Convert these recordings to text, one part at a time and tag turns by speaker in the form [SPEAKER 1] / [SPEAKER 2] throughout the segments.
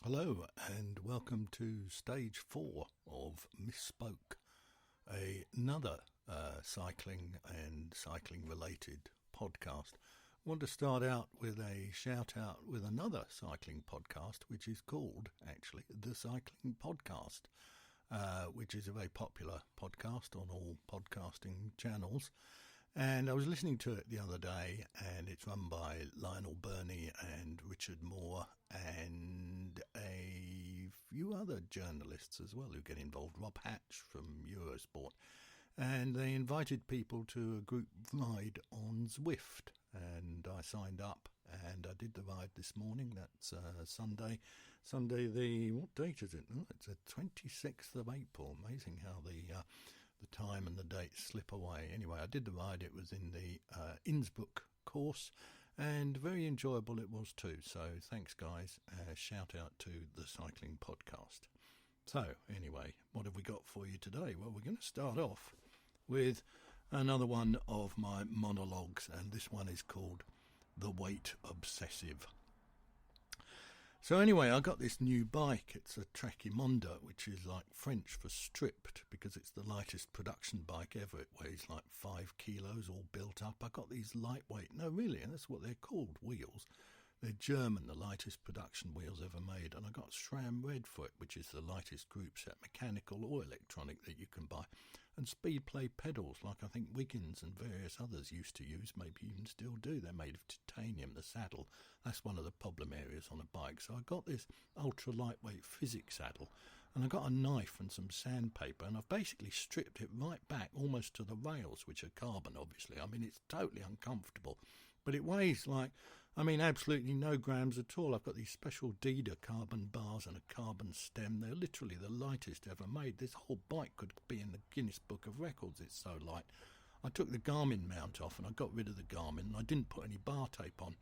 [SPEAKER 1] Hello and welcome to stage 4 of Misspoke, another cycling and cycling related podcast. I want to start out with a shout out with another cycling podcast, which is called actually The Cycling Podcast, which is a very popular podcast on all podcasting channels. And I was listening to it the other day, and it's run by Lionel Burney and Richard Moore and a few other journalists as well who get involved. Rob Hatch from Eurosport. And they invited people to a group ride on Zwift. And I signed up and I did the ride this morning. That's Sunday. What date is it? Oh, it's the 26th of April. Amazing how the time and the dates slip away. Anyway, I did the ride. It was in the Innsbruck course, and very enjoyable it was too. So thanks, guys. Shout out to the Cycling Podcast. So anyway, what have we got for you today? Well, we're going to start off with another one of my monologues, and this one is called The Weight Obsessive. So anyway, I got this new bike. It's a Trakimonda, which is like French for stripped, because it's the lightest production bike ever. It weighs like 5 kilos, all built up. I got these lightweight, no really, and that's what they're called, wheels. They're German, the lightest production wheels ever made, and I got SRAM Red for it, which is the lightest group set, mechanical or electronic, that you can buy. And Speedplay pedals, like I think Wiggins and various others used to use, maybe even still do. They're made of titanium, the saddle. That's one of the problem areas on a bike. So I got this ultra lightweight physics saddle, and I got a knife and some sandpaper, and I've basically stripped it right back almost to the rails, which are carbon, obviously. I mean, it's totally uncomfortable. But it weighs absolutely no grams at all. I've got these special Dida carbon bars and a carbon stem. They're literally the lightest ever made. This whole bike could be in the Guinness Book of Records. It's so light. I took the Garmin mount off and I got rid of the Garmin, and I didn't put any bar tape on,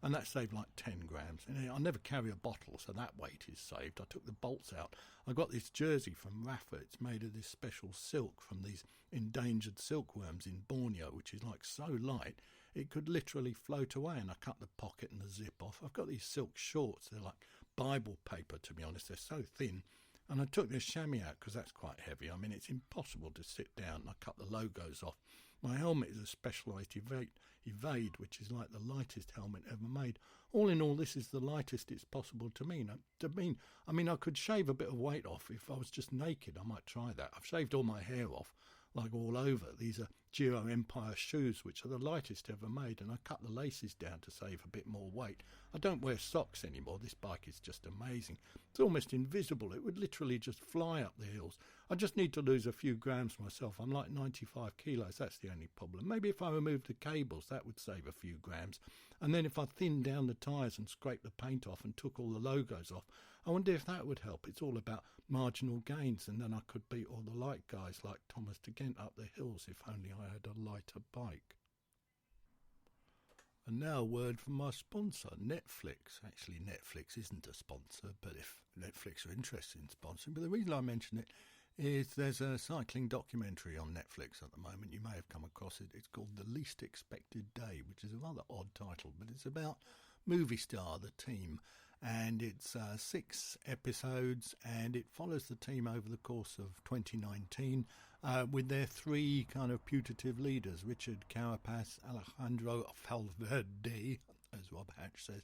[SPEAKER 1] and that saved like 10 grams. And I never carry a bottle, so that weight is saved. I took the bolts out. I got this jersey from Rafa. It's made of this special silk from these endangered silkworms in Borneo, which is like so light it could literally float away, and I cut the pocket and the zip off. I've got these silk shorts. They're like Bible paper, to be honest. They're so thin. And I took this chamois out because that's quite heavy. I mean, it's impossible to sit down. And I cut the logos off. My helmet is a Specialized Evade, which is like the lightest helmet ever made. All in all, this is the lightest it's possible to mean. I mean, I could shave a bit of weight off if I was just naked. I might try that. I've shaved all my hair off, like all over. These are Giro Empire shoes, which are the lightest ever made, and I cut the laces down to save a bit more weight. I don't wear socks anymore. This bike is just amazing. It's almost invisible. It would literally just fly up the hills. I just need to lose a few grams myself. I'm like 95 kilos. That's the only problem. Maybe if I removed the cables, that would save a few grams. And then if I thinned down the tyres and scraped the paint off and took all the logos off, I wonder if that would help. It's all about marginal gains, and then I could beat all the light guys like Thomas de Gent up the hills if only I had a lighter bike. And now a word from my sponsor, Netflix. Actually, Netflix isn't a sponsor, but if Netflix are interested in sponsoring. But the reason I mention it is there's a cycling documentary on Netflix at the moment. You may have come across it. It's called The Least Expected Day, which is a rather odd title, but it's about Movistar, the team. And it's 6 episodes, and it follows the team over the course of 2019 with their 3 kind of putative leaders, Richard Carapaz, Alejandro Valverde, as Rob Hatch says,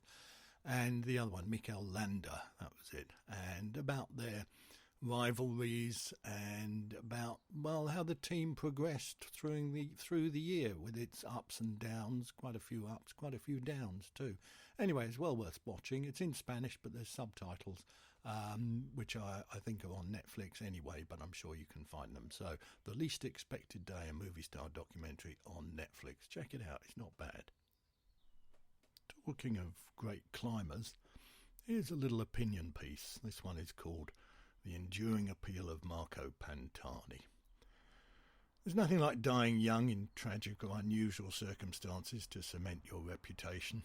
[SPEAKER 1] and the other one, Mikel Landa. That was it. And about their rivalries and about, well, how the team progressed through the year with its ups and downs, quite a few ups, quite a few downs too. Anyway, it's well worth watching. It's in Spanish, but there's subtitles, which I think are on Netflix anyway, but I'm sure you can find them. So The Least Expected Day, a Movistar documentary on Netflix. Check it out. It's not bad. Talking of great climbers, here's a little opinion piece. This one is called The Enduring Appeal of Marco Pantani. There's nothing like dying young in tragic or unusual circumstances to cement your reputation.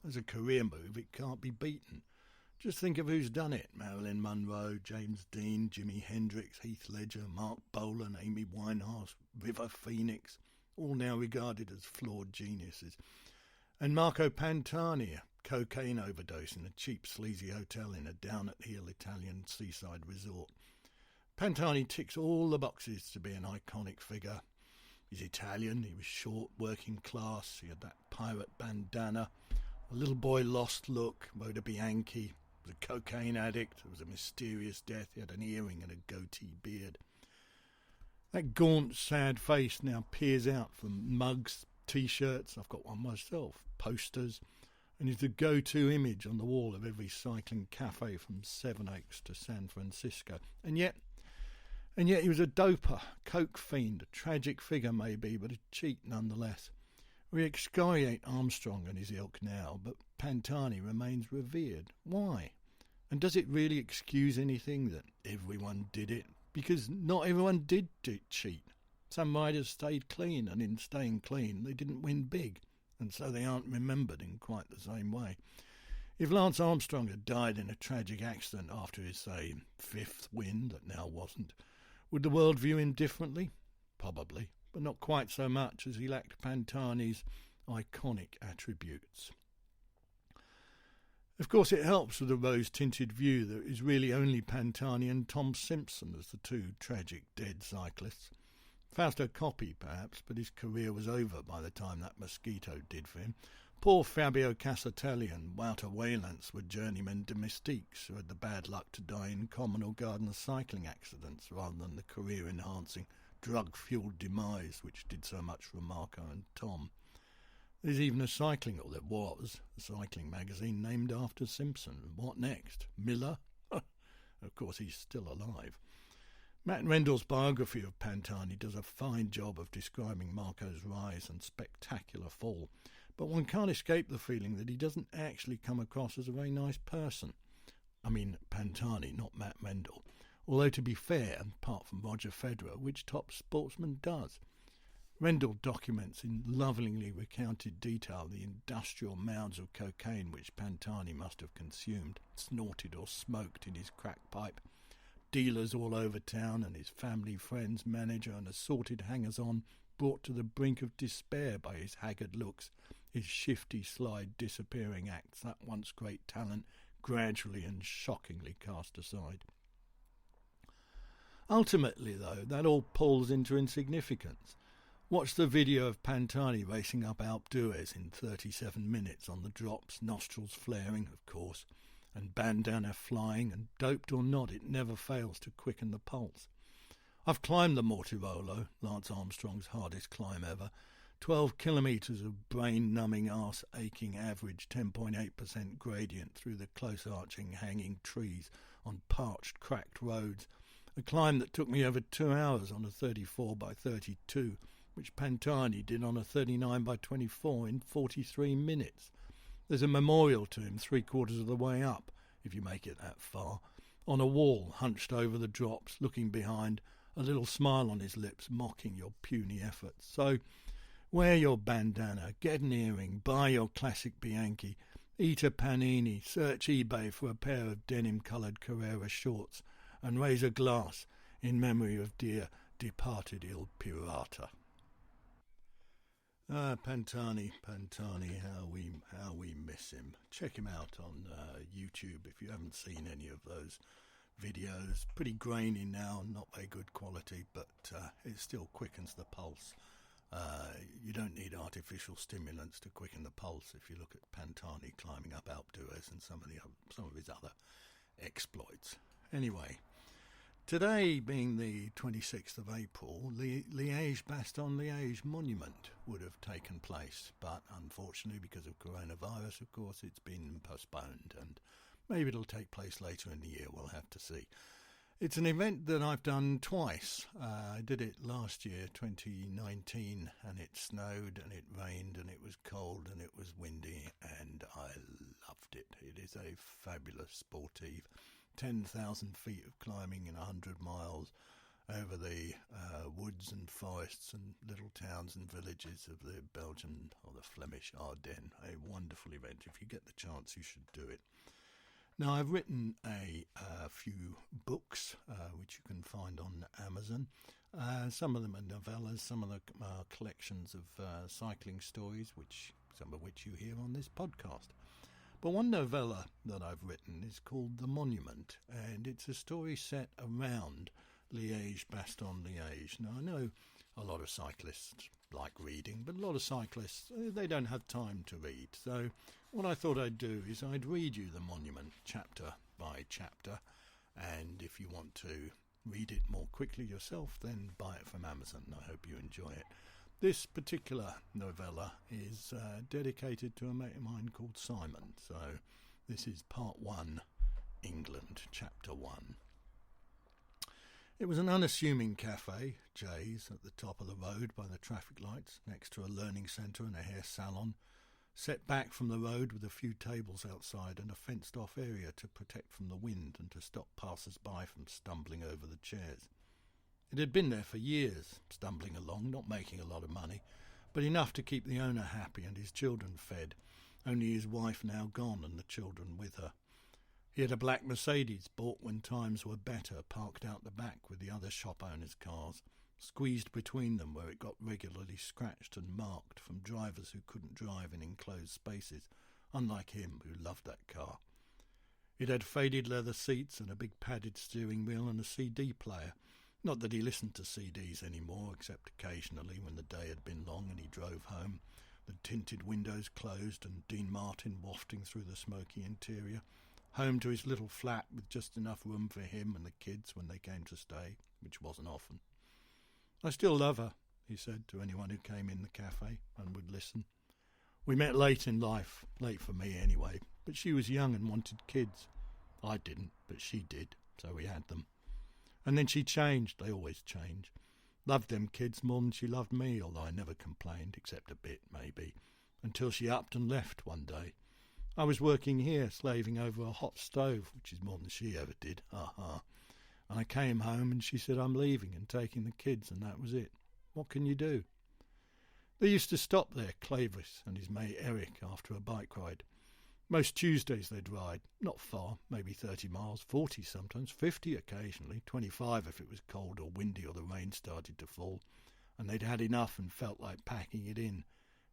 [SPEAKER 1] As a career move, it can't be beaten. Just think of who's done it. Marilyn Monroe, James Dean, Jimi Hendrix, Heath Ledger, Mark Bolan, Amy Winehouse, River Phoenix, all now regarded as flawed geniuses. And Marco Pantani, cocaine overdose in a cheap, sleazy hotel in a down-at-heel Italian seaside resort. Pantani ticks all the boxes to be an iconic figure. He's Italian, he was short, working class, he had that pirate bandana, a little boy lost look, rode a Bianchi, was a cocaine addict, there was a mysterious death, he had an earring and a goatee beard. That gaunt, sad face now peers out from mugs, T-shirts, I've got one myself, posters, and is the go-to image on the wall of every cycling cafe from Seven Oaks to San Francisco. And yet he was a doper, coke fiend, a tragic figure maybe, but a cheat nonetheless. We excoriate Armstrong and his ilk now, but Pantani remains revered. Why? And does it really excuse anything that everyone did it? Because not everyone did cheat. Some riders stayed clean, and in staying clean, they didn't win big, and so they aren't remembered in quite the same way. If Lance Armstrong had died in a tragic accident after his, say, 5th win that now wasn't, would the world view him differently? Probably, but not quite so much, as he lacked Pantani's iconic attributes. Of course, it helps with the rose-tinted view that it is really only Pantani and Tom Simpson as the two tragic dead cyclists. Fausto Coppi, perhaps, but his career was over by the time that mosquito did for him. Poor Fabio Casatelli and Wouter Waylands were journeymen domestiques who had the bad luck to die in common or garden cycling accidents rather than the career-enhancing, drug-fuelled demise which did so much for Marco and Tom. There's even a cycling, or there was, a cycling magazine named after Simpson. What next? Miller? Of course, he's still alive. Matt Rendell's biography of Pantani does a fine job of describing Marco's rise and spectacular fall, but one can't escape the feeling that he doesn't actually come across as a very nice person. I mean Pantani, not Matt Rendell. Although, to be fair, apart from Roger Federer, which top sportsman does? Rendell documents in lovingly recounted detail the industrial mounds of cocaine which Pantani must have consumed, snorted or smoked in his crack pipe. Dealers all over town and his family, friends, manager and assorted hangers-on brought to the brink of despair by his haggard looks, his shifty slide disappearing acts, that once great talent gradually and shockingly cast aside. Ultimately, though, that all pulls into insignificance. Watch the video of Pantani racing up Alpe d'Huez in 37 minutes on the drops, nostrils flaring, of course, and bandana flying, and doped or not, it never fails to quicken the pulse. I've climbed the Mortirolo, Lance Armstrong's hardest climb ever, 12 kilometres of brain-numbing, arse-aching average 10.8% gradient through the close-arching hanging trees on parched, cracked roads, a climb that took me over 2 hours on a 34 by 32, which Pantani did on a 39 by 24 in 43 minutes. There's a memorial to him 3/4 of the way up, if you make it that far, on a wall hunched over the drops, looking behind, a little smile on his lips, mocking your puny efforts. So, wear your bandana, get an earring, buy your classic Bianchi, eat a panini, search eBay for a pair of denim-coloured Carrera shorts, and raise a glass in memory of dear departed Il Pirata. Pantani, how we miss him. Check him out on YouTube if you haven't seen any of those videos. Pretty grainy now, not very good quality, but it still quickens the pulse. You don't need artificial stimulants to quicken the pulse if you look at Pantani climbing up Alpe d'Huez and some of his other exploits. Anyway, today being the 26th of April, the Liège-Bastogne-Liège monument would have taken place, but unfortunately because of coronavirus, of course, it's been postponed, and maybe it'll take place later in the year, we'll have to see. It's an event that I've done twice. I did it last year, 2019, and it snowed and it rained and it was cold and it was windy, and I loved it. It is a fabulous sportive 10,000 feet of climbing in 100 miles over the woods and forests and little towns and villages of the Belgian or the Flemish Ardennes. A wonderful event. If you get the chance, you should do it. Now, I've written a few books, which you can find on Amazon. Some of them are novellas, some of them are collections of cycling stories, some of which you hear on this podcast. But one novella that I've written is called The Monument, and it's a story set around Liège-Bastogne-Liège. Now, I know a lot of cyclists like reading, but a lot of cyclists, they don't have time to read. So what I thought I'd do is I'd read you The Monument chapter by chapter, and if you want to read it more quickly yourself, then buy it from Amazon. I hope you enjoy it. This particular novella is dedicated to a mate of mine called Simon. So this is part 1, England, chapter 1. It was an unassuming cafe, Jay's, at the top of the road by the traffic lights, next to a learning centre and a hair salon, set back from the road with a few tables outside and a fenced-off area to protect from the wind and to stop passers-by from stumbling over the chairs. It had been there for years, stumbling along, not making a lot of money, but enough to keep the owner happy and his children fed, only his wife now gone and the children with her. He had a black Mercedes, bought when times were better, parked out the back with the other shop owners' cars, squeezed between them where it got regularly scratched and marked from drivers who couldn't drive in enclosed spaces, unlike him who loved that car. It had faded leather seats and a big padded steering wheel and a CD player. Not that he listened to CDs anymore, except occasionally when the day had been long and he drove home, the tinted windows closed and Dean Martin wafting through the smoky interior, home to his little flat with just enough room for him and the kids when they came to stay, which wasn't often. "I still love her," he said to anyone who came in the cafe and would listen. "We met late in life, late for me anyway, but she was young and wanted kids. I didn't, but she did, so we had them. And then she changed, they always change. Loved them kids more than she loved me, although I never complained, except a bit, maybe, until she upped and left one day. I was working here, slaving over a hot stove, which is more than she ever did, ha-ha. And I came home and she said I'm leaving and taking the kids, and that was it. What can you do?" They used to stop there, Clovis and his mate Eric, after a bike ride. Most Tuesdays they'd ride, not far, maybe 30 miles, 40 sometimes, 50 occasionally, 25 if it was cold or windy or the rain started to fall, and they'd had enough and felt like packing it in,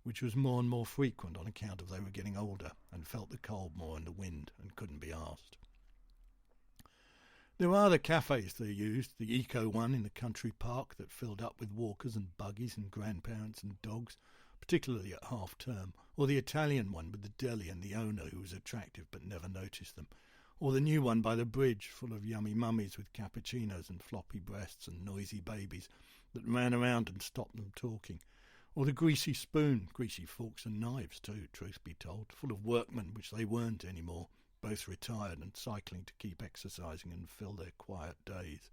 [SPEAKER 1] which was more and more frequent on account of they were getting older and felt the cold more and the wind and couldn't be asked. There were other cafes they used, the Eco one in the country park that filled up with walkers and buggies and grandparents and dogs, particularly at half-term, or the Italian one with the deli and the owner who was attractive but never noticed them, or the new one by the bridge full of yummy mummies with cappuccinos and floppy breasts and noisy babies that ran around and stopped them talking, or the Greasy Spoon, greasy forks and knives too, truth be told, full of workmen which they weren't anymore, both retired and cycling to keep exercising and fill their quiet days.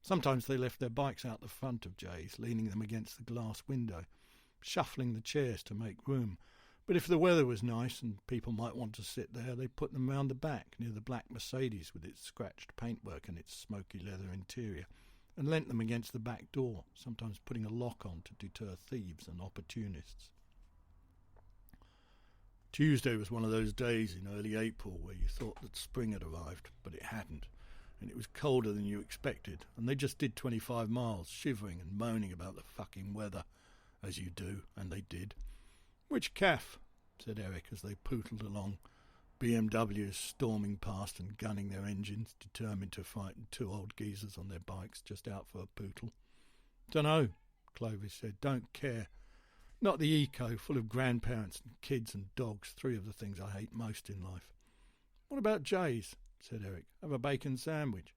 [SPEAKER 1] Sometimes they left their bikes out the front of Jay's, leaning them against the glass window, shuffling the chairs to make room, but if the weather was nice and people might want to sit there, they put them round the back near the black Mercedes with its scratched paintwork and its smoky leather interior, and leant them against the back door, sometimes putting a lock on to deter thieves and opportunists. Tuesday was one of those days in early April where you thought that spring had arrived, but it hadn't, and it was colder than you expected, and they just did 25 miles, shivering and moaning about the fucking weather, as you do, and they did. "Which caff?" said Eric as they pootled along, BMWs storming past and gunning their engines, determined to frighten 2 old geezers on their bikes just out for a pootle. "Dunno," Clovis said, "don't care. Not the Eco, full of grandparents and kids and dogs, 3 of the things I hate most in life." "What about Jay's?" said Eric. "Have a bacon sandwich."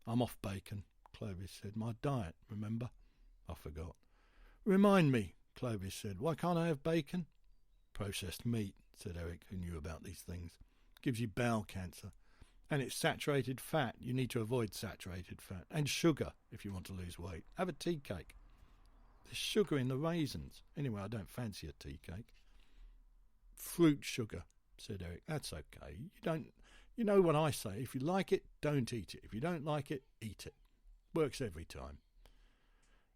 [SPEAKER 1] "I'm off bacon," Clovis said. "My diet, remember?" "I forgot." "Remind me," Clovis said. "Why can't I have bacon?" "Processed meat," said Eric, who knew about these things. "Gives you bowel cancer. And it's saturated fat. You need to avoid saturated fat. And sugar, if you want to lose weight. Have a tea cake." "There's sugar in the raisins. Anyway, I don't fancy a tea cake." "Fruit sugar," said Eric. "That's okay. You know what I say. If you like it, don't eat it. If you don't like it, eat it. Works every time."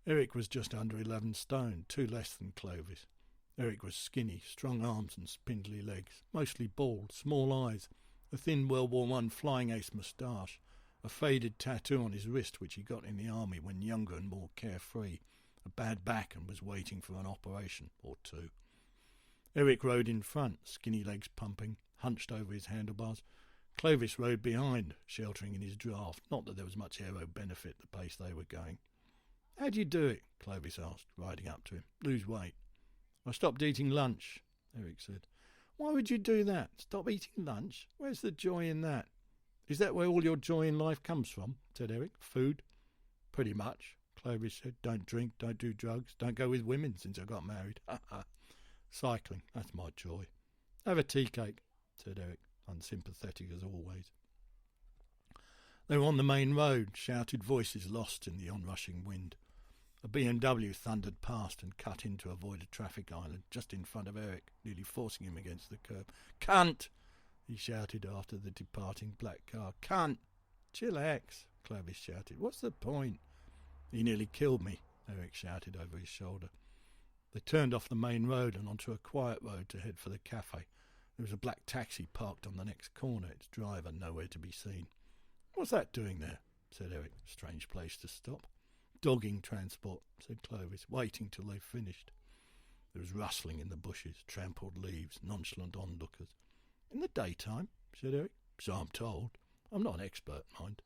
[SPEAKER 1] Eric was just under 11 stone, 2 less than Clovis. Eric was skinny, strong arms and spindly legs, mostly bald, small eyes, a thin World War I flying ace moustache, a faded tattoo on his wrist which he got in the army when younger and more carefree, a bad back and was waiting for an operation or 2. Eric rode in front, skinny legs pumping, hunched over his handlebars. Clovis rode behind, sheltering in his draught. Not that there was much aero benefit the pace they were going. "How do you do it?" Clovis asked, riding up to him. "Lose weight." "I stopped eating lunch," Eric said. "Why would you do that? Stop eating lunch? Where's the joy in that?" "Is that where all your joy in life comes from?" said Eric. "Food?" "Pretty much," Clovis said. "Don't drink, don't do drugs, don't go with women since I got married. Cycling, that's my joy." "Have a tea cake," said Eric, unsympathetic as always. They were on the main road, shouted voices lost in the onrushing wind. A BMW thundered past and cut in to avoid a traffic island just in front of Eric, nearly forcing him against the curb. "Cunt!" he shouted after the departing black car. "Cunt!" "Chillax," Clovis shouted. "What's the point?" "He nearly killed me," Eric shouted over his shoulder. They turned off the main road and onto a quiet road to head for the cafe. There was a black taxi parked on the next corner, its driver nowhere to be seen. "What's that doing there?" said Eric. "Strange place to stop." "Dogging transport," said Clovis, waiting till they finished. There was rustling in the bushes, trampled leaves, nonchalant onlookers. "In the daytime?" said Eric. "So I'm told. I'm not an expert, mind."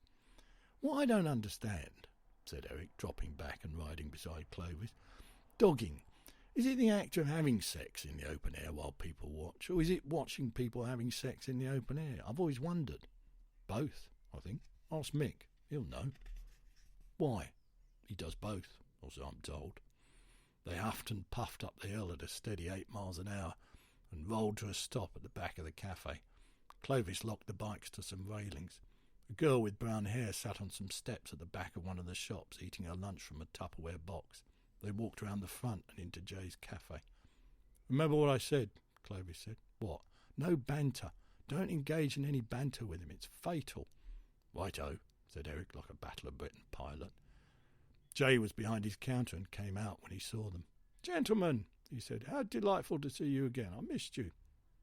[SPEAKER 1] "What I don't understand," said Eric, dropping back and riding beside Clovis. "Dogging. Is it the act of having sex in the open air while people watch, or is it watching people having sex in the open air? I've always wondered." "Both, I think. Ask Mick. He'll know." "Why?" "He does both, or so I'm told." They huffed and puffed up the hill at a steady 8 miles an hour and rolled to a stop at the back of the cafe. Clovis locked the bikes to some railings. A girl with brown hair sat on some steps at the back of one of the shops, eating her lunch from a Tupperware box. They walked round the front and into Jay's cafe. "Remember what I said?" Clovis said. "What?" "No banter. Don't engage in any banter with him. It's fatal." "Righto," said Eric, like a Battle of Britain pilot. Jay was behind his counter and came out when he saw them. "Gentlemen," he said, "how delightful to see you again. I missed you."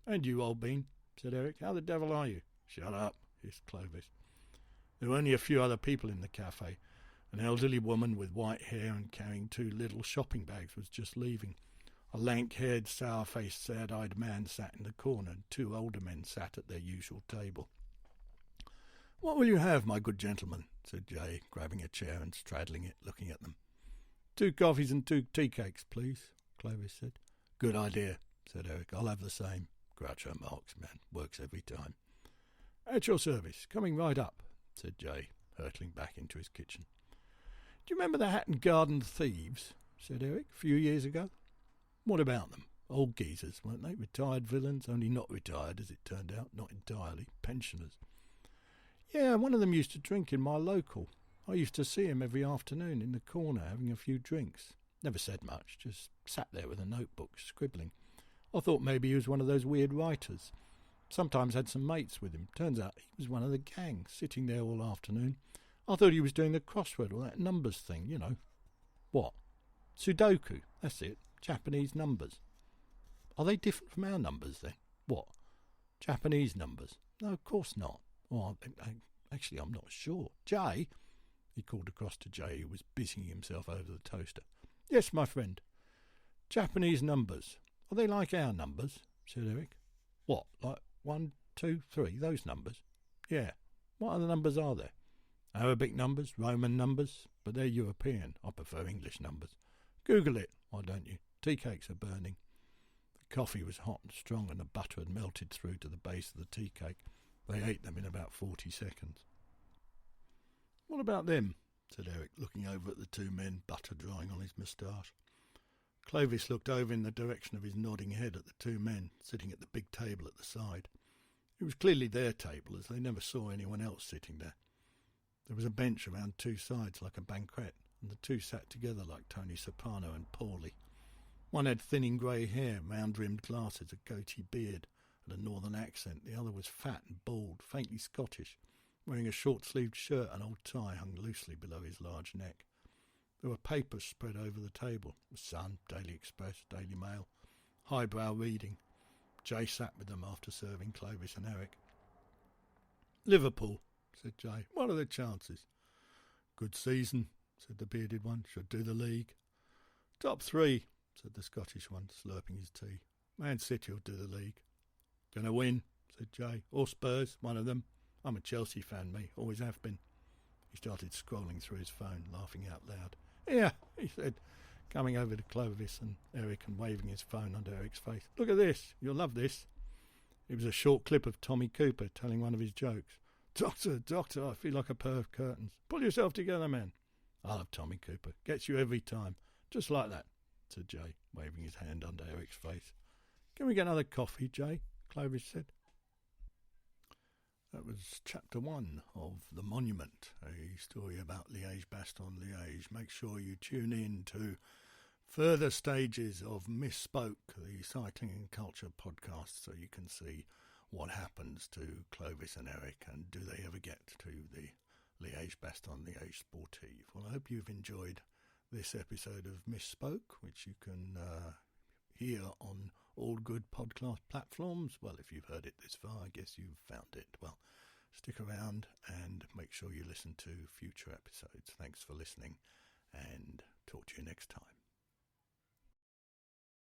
[SPEAKER 1] "And you, old bean," said Eric. "How the devil are you?" "Shut up," hissed Clovis. There were only a few other people in the cafe. An elderly woman with white hair and carrying 2 little shopping bags was just leaving. A lank-haired, sour-faced, sad-eyed man sat in the corner, and 2 older men sat at their usual table. "What will you have, my good gentleman?" said Jay, grabbing a chair and straddling it, looking at them. 2 coffees and 2 tea cakes, please," Clovis said. "Good idea," said Eric. "I'll have the same." Groucho Marx, man. Works every time. "At your service. Coming right up," said Jay, hurtling back into his kitchen. "Do you remember the Hatton Garden thieves?" said Eric. "A few years ago." "What about them? Old geezers, weren't they? Retired villains, only not retired, as it turned out. Not entirely. Pensioners." "Yeah, one of them used to drink in my local. I used to see him every afternoon in the corner having a few drinks. Never said much, just sat there with a notebook, scribbling. I thought maybe he was one of those weird writers. Sometimes had some mates with him. Turns out he was one of the gang, sitting there all afternoon. I thought he was doing the crossword or that numbers thing, you know." "What?" "Sudoku, that's it. Japanese numbers." "Are they different from our numbers, then?" "What?" "Japanese numbers." "No, of course not. Well, actually, I'm not sure. Jay," he called across to Jay, who was busying himself over the toaster. "Yes, my friend." "Japanese numbers. Are they like our numbers?" said Eric. "What, like 1, 2, 3, those numbers?" "Yeah. What other numbers are there?" "Arabic numbers, Roman numbers, but they're European. I prefer English numbers." "Google it, why don't you? Tea cakes are burning." The coffee was hot and strong, and the butter had melted through to the base of the tea cake. They ate them in about 40 seconds. "What about them?" said Eric, looking over at the 2 men, butter drying on his moustache. Clovis looked over in the direction of his nodding head at the 2 men, sitting at the big table at the side. It was clearly their table, as they never saw anyone else sitting there. There was a bench around 2 sides like a banquet, and the 2 sat together like Tony Soprano and Paulie. One had thinning grey hair, round-rimmed glasses, a goatee beard, and a northern accent. The other was fat and bald, faintly Scottish, wearing a short-sleeved shirt and old tie hung loosely below his large neck. There were papers spread over the table: The Sun, Daily Express, Daily Mail, highbrow reading. Jay sat with them after serving Clovis and Eric. "Liverpool," said Jay. "What are the chances?" "Good season," said the bearded one. "Should do the league." "Top 3, said the Scottish one, slurping his tea. "Man City will do the league." "Gonna win?" said Jay. Or Spurs, one of them. I'm a Chelsea fan, me. Always have been. He started scrolling through his phone, laughing out loud. Yeah, he said, coming over to Clovis and Eric and waving his phone under Eric's face. Look at this. You'll love this. It was a short clip of Tommy Cooper telling one of his jokes. Doctor, I feel like a pair of curtains. Pull yourself together, man. I love Tommy Cooper. Gets you every time. Just like that, said Jay, waving his hand under Eric's face. Can we get another coffee, Jay? Clovis said. That was chapter 1 of The Monument, a story about Liège-Bastogne-Liège. Make sure you tune in to further stages of Misspoke, the Cycling and Culture podcast, so you can see what happens to Clovis and Eric, and do they ever get to the Liège-Bastogne-Liège Sportive. Well, I hope you've enjoyed this episode of Misspoke, which you can hear on all good podcast platforms. Well, if you've heard it this far, I guess you've found it. Well, stick around and make sure you listen to future episodes. Thanks for listening, and talk to you next time.